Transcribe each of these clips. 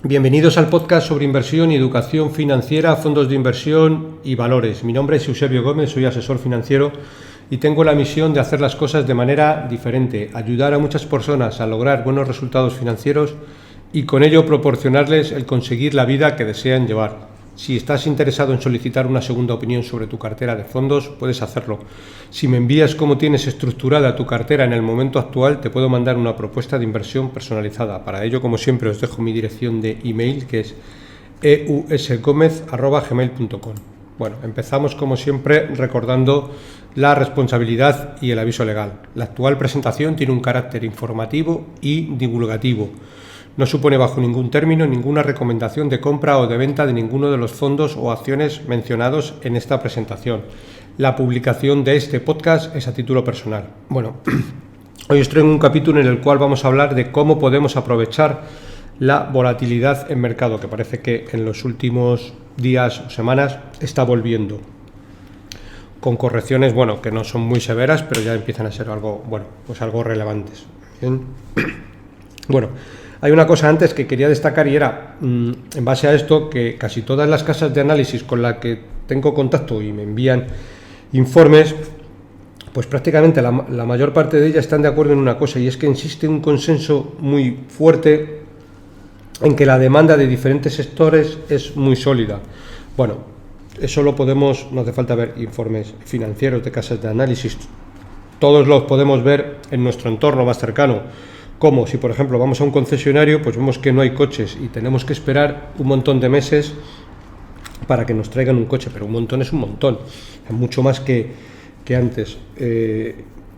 Bienvenidos al podcast sobre inversión y educación financiera, fondos de inversión y valores. Mi nombre es Eusebio Gómez, soy asesor financiero y tengo la misión de hacer las cosas de manera diferente, ayudar a muchas personas a lograr buenos resultados financieros y con ello proporcionarles el conseguir la vida que desean llevar. Si estás interesado en solicitar una segunda opinión sobre tu cartera de fondos, puedes hacerlo. Si me envías cómo tienes estructurada tu cartera en el momento actual, te puedo mandar una propuesta de inversión personalizada. Para ello, como siempre, os dejo mi dirección de email, que es eusgomez@gmail.com. Bueno, empezamos como siempre recordando la responsabilidad y el aviso legal. La actual presentación tiene un carácter informativo y divulgativo. No supone bajo ningún término ninguna recomendación de compra o de venta de ninguno de los fondos o acciones mencionados en esta presentación. La publicación de este podcast es a título personal. Bueno, hoy os traigo un capítulo en el cual vamos a hablar de cómo podemos aprovechar la volatilidad en mercado, que parece que en los últimos días o semanas está volviendo. Con correcciones, que no son muy severas, pero ya empiezan a ser algo relevantes. Bien. Bueno, hay una cosa antes que quería destacar y era, en base a esto, que casi todas las casas de análisis con las que tengo contacto y me envían informes, pues prácticamente la mayor parte de ellas están de acuerdo en una cosa, y es que existe un consenso muy fuerte en que la demanda de diferentes sectores es muy sólida. Bueno, eso lo podemos, no hace falta ver informes financieros de casas de análisis, todos los podemos ver en nuestro entorno más cercano. Como si, por ejemplo, vamos a un concesionario, pues vemos que no hay coches y tenemos que esperar un montón de meses para que nos traigan un coche, pero un montón es un montón, es mucho más que antes.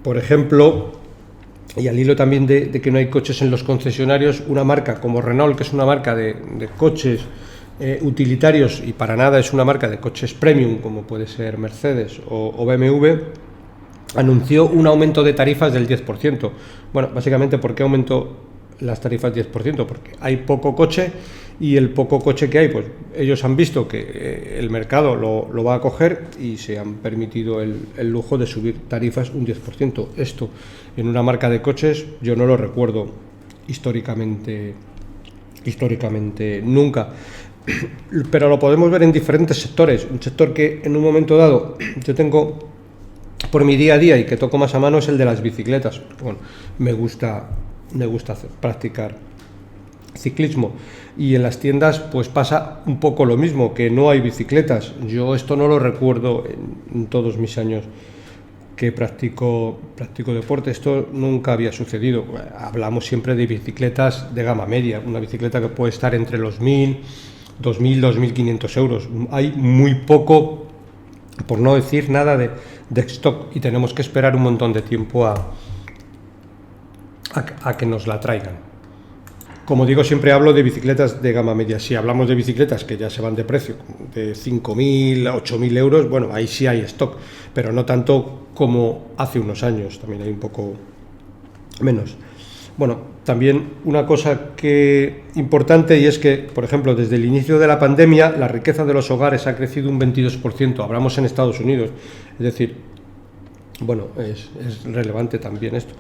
Por ejemplo, y al hilo también de que no hay coches en los concesionarios, una marca como Renault, que es una marca de coches utilitarios y para nada es una marca de coches premium, como puede ser Mercedes o BMW, anunció un aumento de tarifas del 10%. Bueno, básicamente, ¿por qué aumentó las tarifas 10%? Porque hay poco coche y el poco coche que hay, pues ellos han visto que el mercado lo va a coger y se han permitido el lujo de subir tarifas un 10%. Esto en una marca de coches yo no lo recuerdo históricamente nunca. Pero lo podemos ver en diferentes sectores. Un sector que en un momento dado yo tengo por mi día a día y que toco más a mano es el de las bicicletas. Bueno, me gusta practicar ciclismo y en las tiendas pues pasa un poco lo mismo, que no hay bicicletas. Yo esto no lo recuerdo en todos mis años que practico deporte, esto nunca había sucedido. Hablamos siempre de bicicletas de gama media, una bicicleta que puede estar entre los 1.000, 2.000, 2.500 euros. Hay muy poco, por no decir nada, de stock, y tenemos que esperar un montón de tiempo a que nos la traigan. Como digo, siempre hablo de bicicletas de gama media. Si hablamos de bicicletas que ya se van de precio, de 5.000 a 8.000 euros, bueno, ahí sí hay stock, pero no tanto como hace unos años, también hay un poco menos. Bueno, también una cosa importante, y es que, por ejemplo, desde el inicio de la pandemia, la riqueza de los hogares ha crecido un 22%, hablamos en Estados Unidos, es decir, bueno, es relevante también esto.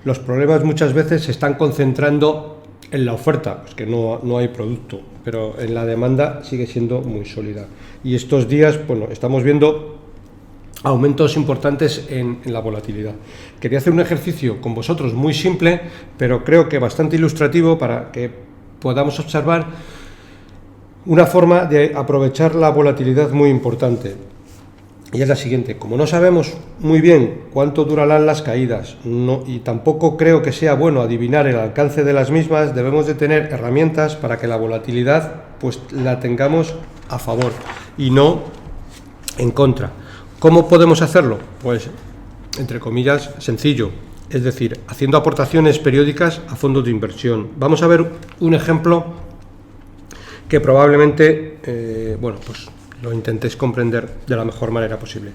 Los problemas muchas veces se están concentrando en la oferta, pues que no hay producto, pero en la demanda sigue siendo muy sólida. Y estos días, bueno, estamos viendo aumentos importantes en la volatilidad. Quería hacer un ejercicio con vosotros muy simple, pero creo que bastante ilustrativo para que podamos observar una forma de aprovechar la volatilidad muy importante. Y es la siguiente: como no sabemos muy bien cuánto durarán las caídas, y tampoco creo que sea bueno adivinar el alcance de las mismas, debemos de tener herramientas para que la volatilidad pues la tengamos a favor y no en contra. ¿Cómo podemos hacerlo? Pues, entre comillas, sencillo, es decir, haciendo aportaciones periódicas a fondos de inversión. Vamos a ver un ejemplo que probablemente, pues lo intentéis comprender de la mejor manera posible.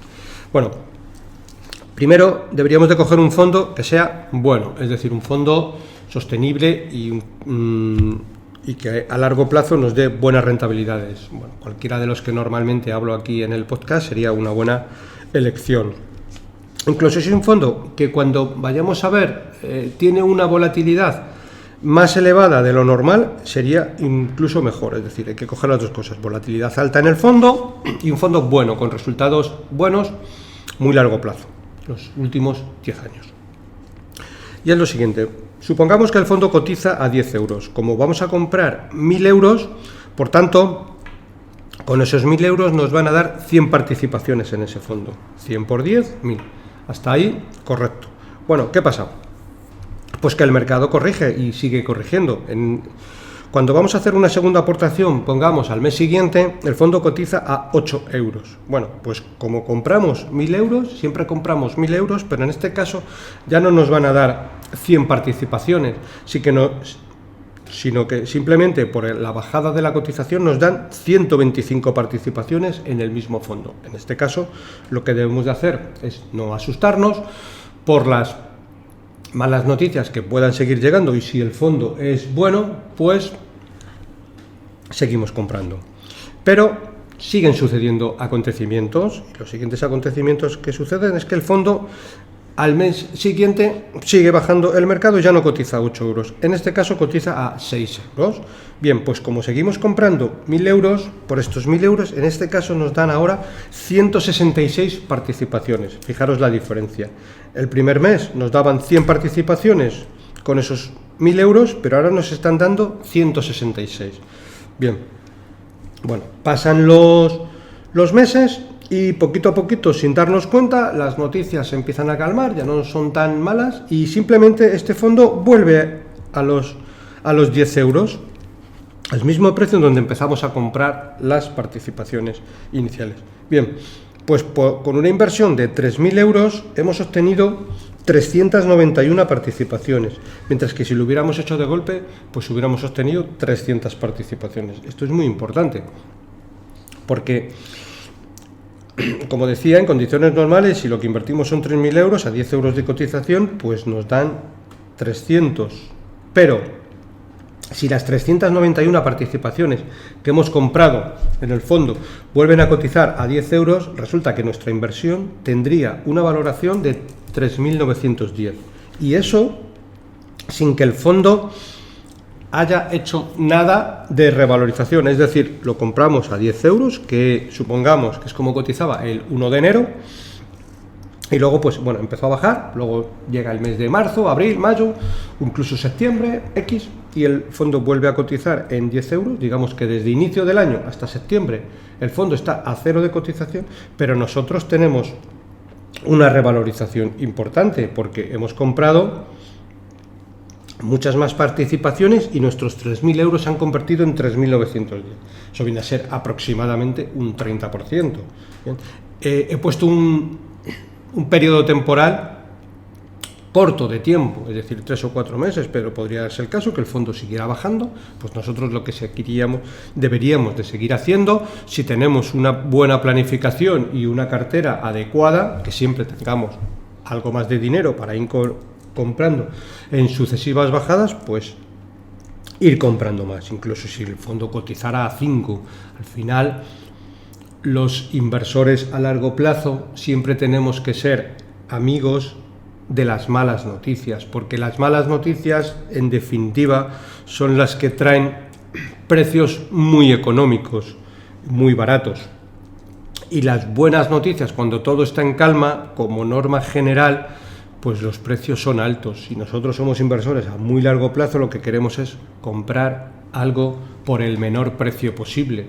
Bueno, primero deberíamos de coger un fondo que sea bueno, es decir, un fondo sostenible y que a largo plazo nos dé buenas rentabilidades. Bueno, cualquiera de los que normalmente hablo aquí en el podcast sería una buena elección. Incluso si es un fondo que cuando vayamos a ver tiene una volatilidad más elevada de lo normal sería incluso mejor, es decir, hay que coger las dos cosas, volatilidad alta en el fondo y un fondo bueno, con resultados buenos, muy largo plazo, los últimos 10 años. Y es lo siguiente, supongamos que el fondo cotiza a 10 euros, como vamos a comprar 1.000 euros, por tanto, con esos 1.000 euros nos van a dar 100 participaciones en ese fondo, 100 por 10, 1.000, hasta ahí, correcto. Bueno, ¿qué pasa? Pues que el mercado corrige y sigue corrigiendo. Cuando vamos a hacer una segunda aportación, pongamos al mes siguiente, el fondo cotiza a 8 euros. Bueno, pues como compramos 1.000 euros, siempre compramos 1.000 euros, pero en este caso ya no nos van a dar 100 participaciones, sino que simplemente por la bajada de la cotización nos dan 125 participaciones en el mismo fondo. En este caso, lo que debemos de hacer es no asustarnos por las malas noticias que puedan seguir llegando, y si el fondo es bueno, pues seguimos comprando. Pero siguen sucediendo acontecimientos, y los siguientes acontecimientos que suceden es que el fondo al mes siguiente sigue bajando el mercado y ya no cotiza a 8 euros, en este caso cotiza a 6 euros. Bien, pues como seguimos comprando 1.000 euros, por estos 1.000 euros, en este caso nos dan ahora 166 participaciones. Fijaros la diferencia. El primer mes nos daban 100 participaciones con esos 1.000 euros, pero ahora nos están dando 166. Bien, bueno, pasan los meses y poquito a poquito, sin darnos cuenta, las noticias se empiezan a calmar, ya no son tan malas y simplemente este fondo vuelve a los 10 euros, al mismo precio en donde empezamos a comprar las participaciones iniciales. Bien, pues con una inversión de 3.000 euros hemos obtenido 391 participaciones, mientras que si lo hubiéramos hecho de golpe, pues hubiéramos obtenido 300 participaciones. Esto es muy importante, porque, como decía, en condiciones normales, si lo que invertimos son 3.000 euros a 10 euros de cotización, pues nos dan 300. Pero si las 391 participaciones que hemos comprado en el fondo vuelven a cotizar a 10 euros, resulta que nuestra inversión tendría una valoración de 3.910. Y eso sin que el fondo haya hecho nada de revalorización. Es decir, lo compramos a 10 euros, que supongamos que es como cotizaba el 1 de enero, y luego, pues bueno, empezó a bajar, luego llega el mes de marzo, abril, mayo, incluso septiembre, X, y el fondo vuelve a cotizar en 10 euros. Digamos que desde inicio del año hasta septiembre el fondo está a cero de cotización, pero nosotros tenemos una revalorización importante porque hemos comprado muchas más participaciones y nuestros 3.000 euros se han convertido en 3.910. Eso viene a ser aproximadamente un 30%. Bien. He puesto un periodo temporal corto de tiempo, es decir, 3 o 4 meses, pero podría ser el caso que el fondo siguiera bajando. Pues nosotros lo que deberíamos de seguir haciendo, si tenemos una buena planificación y una cartera adecuada, que siempre tengamos algo más de dinero para ir comprando en sucesivas bajadas, pues ir comprando más. Incluso si el fondo cotizara a 5, al final los inversores a largo plazo siempre tenemos que ser amigos de las malas noticias, porque las malas noticias, en definitiva, son las que traen precios muy económicos, muy baratos. Y las buenas noticias, cuando todo está en calma, como norma general, pues los precios son altos. Si nosotros somos inversores a muy largo plazo, lo que queremos es comprar algo por el menor precio posible.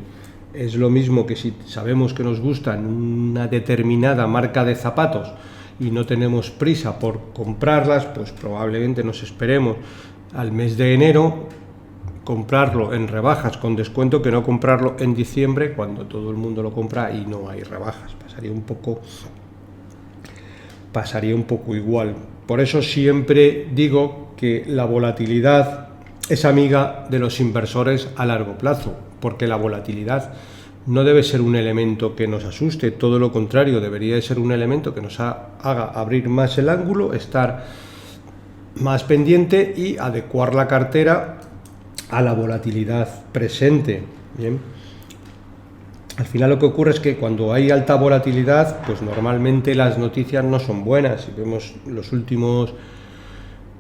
Es lo mismo que si sabemos que nos gusta una determinada marca de zapatos y no tenemos prisa por comprarlas, pues probablemente nos esperemos al mes de enero, comprarlo en rebajas con descuento, que no comprarlo en diciembre cuando todo el mundo lo compra y no hay rebajas. Pasaría un poco igual. Por eso siempre digo que la volatilidad es amiga de los inversores a largo plazo, porque la volatilidad no debe ser un elemento que nos asuste, todo lo contrario, debería ser un elemento que nos haga abrir más el ángulo, estar más pendiente y adecuar la cartera a la volatilidad presente. Bien. Al final lo que ocurre es que cuando hay alta volatilidad, pues normalmente las noticias no son buenas. Si vemos los últimos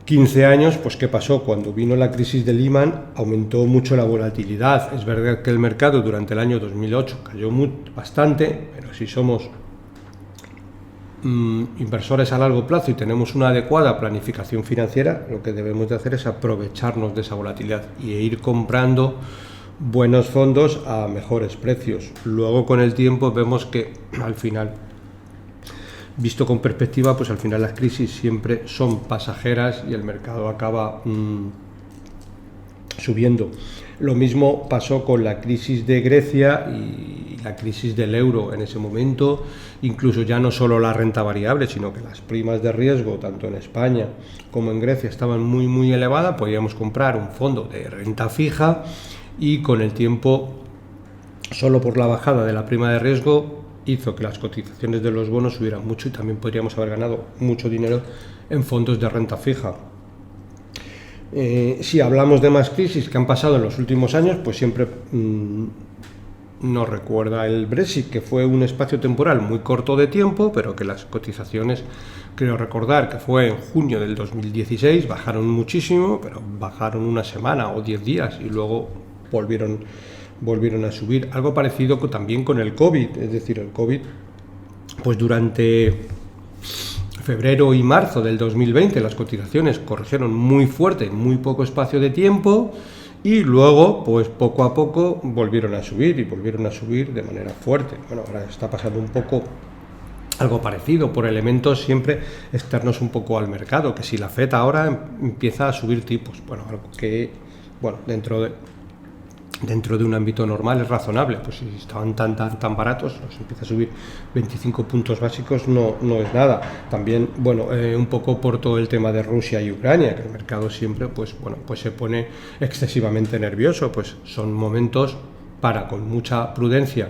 15 años, pues ¿qué pasó? Cuando vino la crisis de Lehman aumentó mucho la volatilidad. Es verdad que el mercado durante el año 2008 cayó bastante, pero si somos inversores a largo plazo y tenemos una adecuada planificación financiera, lo que debemos de hacer es aprovecharnos de esa volatilidad y ir comprando buenos fondos a mejores precios. Luego con el tiempo vemos que al final, visto con perspectiva, pues al final las crisis siempre son pasajeras y el mercado acaba subiendo. Lo mismo pasó con la crisis de Grecia y la crisis del euro en ese momento, incluso ya no solo la renta variable, sino que las primas de riesgo, tanto en España como en Grecia, estaban muy elevadas. Podíamos comprar un fondo de renta fija y con el tiempo, solo por la bajada de la prima de riesgo, hizo que las cotizaciones de los bonos subieran mucho y también podríamos haber ganado mucho dinero en fondos de renta fija. Si hablamos de más crisis que han pasado en los últimos años, pues siempre nos recuerda el Brexit, que fue un espacio temporal muy corto de tiempo, pero que las cotizaciones, creo recordar que fue en junio del 2016, bajaron muchísimo, pero bajaron una semana o 10 días y luego volvieron a subir. Algo parecido también con el COVID, es decir, el COVID, pues durante febrero y marzo del 2020 las cotizaciones corrigieron muy fuerte en muy poco espacio de tiempo y luego pues poco a poco volvieron a subir de manera fuerte. Bueno, ahora está pasando un poco algo parecido por elementos siempre externos un poco al mercado, que si la FED ahora empieza a subir tipos, bueno, algo que dentro de un ámbito normal es razonable, pues si estaban tan baratos, los empieza a subir 25 puntos básicos, no es nada. También, un poco por todo el tema de Rusia y Ucrania, que el mercado siempre, pues se pone excesivamente nervioso, pues son momentos para, con mucha prudencia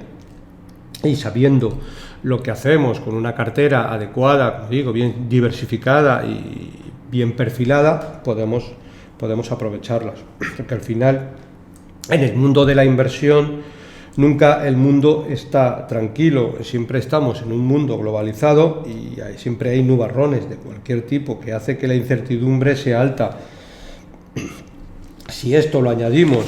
y sabiendo lo que hacemos, con una cartera adecuada, como digo, bien diversificada y bien perfilada, podemos aprovecharlas, porque al final, en el mundo de la inversión, nunca el mundo está tranquilo, siempre estamos en un mundo globalizado y siempre hay nubarrones de cualquier tipo que hace que la incertidumbre sea alta. Si esto lo añadimos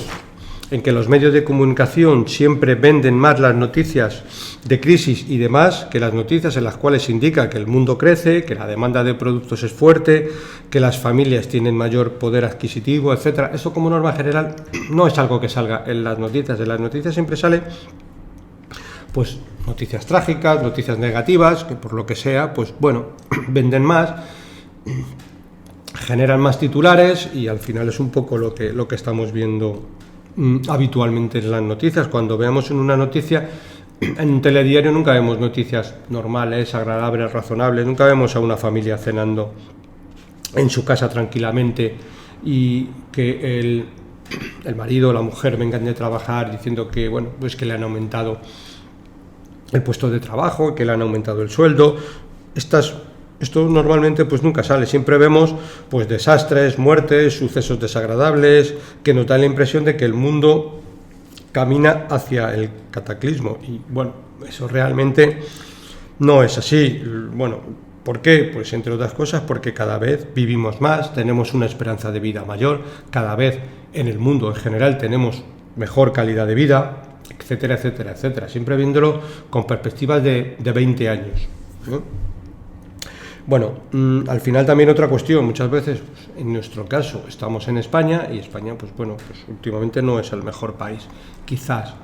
en que los medios de comunicación siempre venden más las noticias de crisis y demás que las noticias en las cuales se indica que el mundo crece, que la demanda de productos es fuerte, que las familias tienen mayor poder adquisitivo, etcétera. Eso, como norma general, no es algo que salga en las noticias. En las noticias siempre sale pues noticias trágicas, noticias negativas, que por lo que sea, pues venden más, generan más titulares y al final es un poco lo que estamos viendo habitualmente en las noticias. Cuando veamos en una noticia, en un telediario, nunca vemos noticias normales, agradables, razonables, nunca vemos a una familia cenando en su casa tranquilamente y que el marido o la mujer vengan de trabajar diciendo que pues que le han aumentado el puesto de trabajo, que le han aumentado el sueldo. Esto normalmente pues nunca sale, siempre vemos pues desastres, muertes, sucesos desagradables que nos dan la impresión de que el mundo camina hacia el cataclismo y eso realmente no es así. ¿Por qué? Pues entre otras cosas porque cada vez vivimos más, tenemos una esperanza de vida mayor, cada vez en el mundo en general tenemos mejor calidad de vida, etcétera, etcétera, etcétera, siempre viéndolo con perspectivas de 20 años, ¿no? Al final también otra cuestión, muchas veces en nuestro caso estamos en España y España pues últimamente no es el mejor país, quizás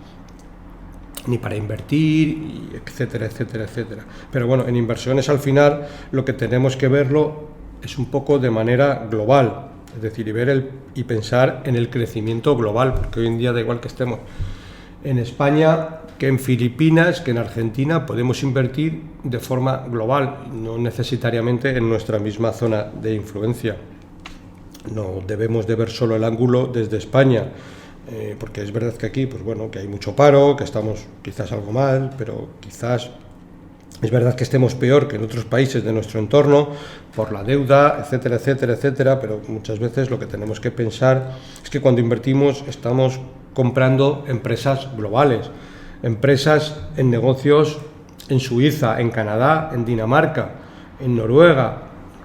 ni para invertir, etcétera, etcétera, etcétera. Pero en inversiones al final lo que tenemos que verlo es un poco de manera global, es decir, y pensar en el crecimiento global, porque hoy en día da igual que estemos en España, que en Filipinas, que en Argentina, podemos invertir de forma global, no necesariamente en nuestra misma zona de influencia. No debemos de ver solo el ángulo desde España, porque es verdad que aquí, que hay mucho paro, que estamos quizás algo mal, pero quizás es verdad que estemos peor que en otros países de nuestro entorno por la deuda, etcétera, etcétera, etcétera, pero muchas veces lo que tenemos que pensar es que cuando invertimos estamos comprando empresas globales, empresas en negocios en Suiza, en Canadá, en Dinamarca, en Noruega,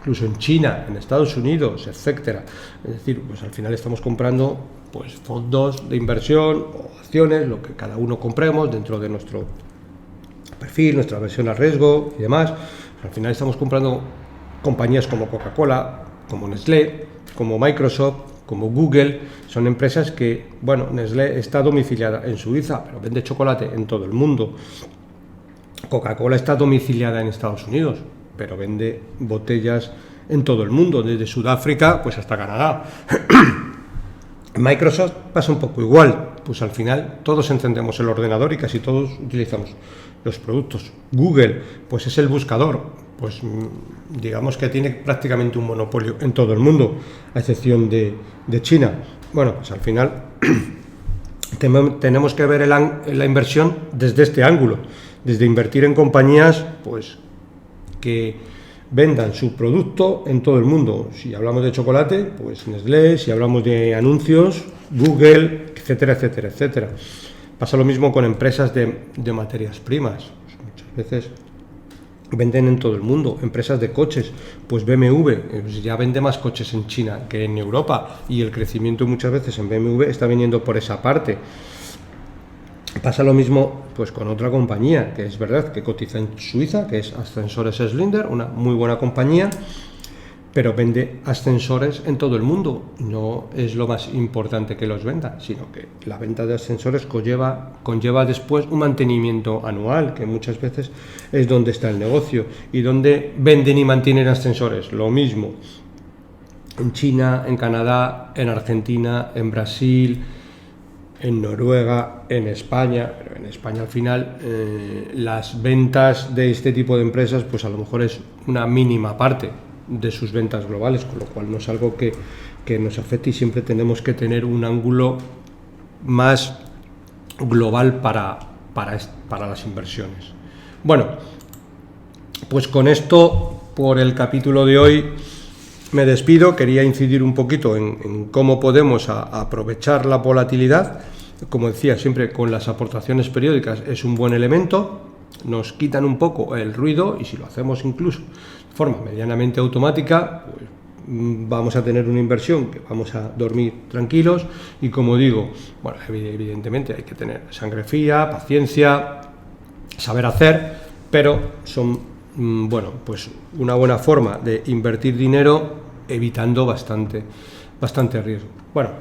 incluso en China, en Estados Unidos, etcétera. Es decir, pues al final estamos comprando pues fondos de inversión o acciones, lo que cada uno compremos dentro de nuestro perfil, nuestra versión a riesgo y demás. Al final estamos comprando compañías como Coca-Cola, como Nestlé, como Microsoft, como Google. Son empresas que, bueno, Nestlé está domiciliada en Suiza, pero vende chocolate en todo el mundo. Coca-Cola está domiciliada en Estados Unidos, pero vende botellas en todo el mundo, desde Sudáfrica pues hasta Canadá. Microsoft pasa un poco igual, pues al final todos encendemos el ordenador y casi todos utilizamos los productos. Google, pues es el buscador, pues digamos que tiene prácticamente un monopolio en todo el mundo, a excepción de China. Bueno, pues al final tenemos que ver la inversión desde este ángulo, desde invertir en compañías pues que vendan su producto en todo el mundo. Si hablamos de chocolate, pues Nestlé; si hablamos de anuncios, Google, etcétera, etcétera, etcétera. Pasa lo mismo con empresas de materias primas. Pues muchas veces venden en todo el mundo. Empresas de coches, pues BMW, pues ya vende más coches en China que en Europa, y el crecimiento muchas veces en BMW está viniendo por esa parte. Pasa lo mismo pues con otra compañía, que es verdad que cotiza en Suiza, que es Ascensores Schindler, una muy buena compañía, pero vende ascensores en todo el mundo. No es lo más importante que los venda, sino que la venta de ascensores conlleva después un mantenimiento anual, que muchas veces es donde está el negocio. ¿Y donde venden y mantienen ascensores? Lo mismo en China, en Canadá, en Argentina, en Brasil, en Noruega, en España. Pero en España al final las ventas de este tipo de empresas pues a lo mejor es una mínima parte de sus ventas globales, con lo cual no es algo que nos afecte, y siempre tenemos que tener un ángulo más global para las inversiones. Bueno, pues con esto, por el capítulo de hoy, me despido. Quería incidir un poquito en cómo podemos aprovechar la volatilidad. Como decía, siempre con las aportaciones periódicas es un buen elemento, nos quitan un poco el ruido, y si lo hacemos incluso de forma medianamente automática, pues vamos a tener una inversión que vamos a dormir tranquilos. Y como digo, bueno, evidentemente hay que tener sangre fría, paciencia, saber hacer, pero son bueno, pues una buena forma de invertir dinero evitando bastante riesgo. Bueno,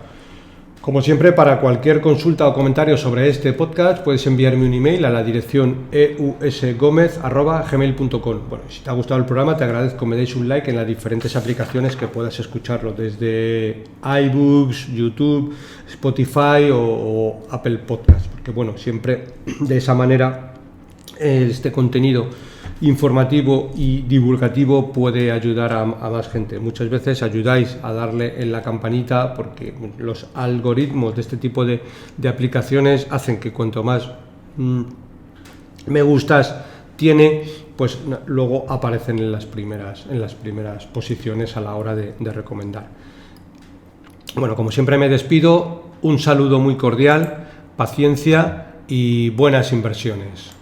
como siempre, para cualquier consulta o comentario sobre este podcast puedes enviarme un email a la dirección eusgomez@gmail.com. Bueno, si te ha gustado el programa, te agradezco me deis un like en las diferentes aplicaciones que puedas escucharlo, desde iBooks, YouTube, Spotify o Apple Podcast, porque bueno, siempre de esa manera este contenido informativo y divulgativo puede ayudar a más gente. Muchas veces ayudáis a darle en la campanita, porque los algoritmos de este tipo de aplicaciones hacen que cuanto más me gustas tiene, pues luego aparecen en las primeras posiciones a la hora de recomendar. Bueno, como siempre me despido. Un saludo muy cordial, paciencia y buenas inversiones.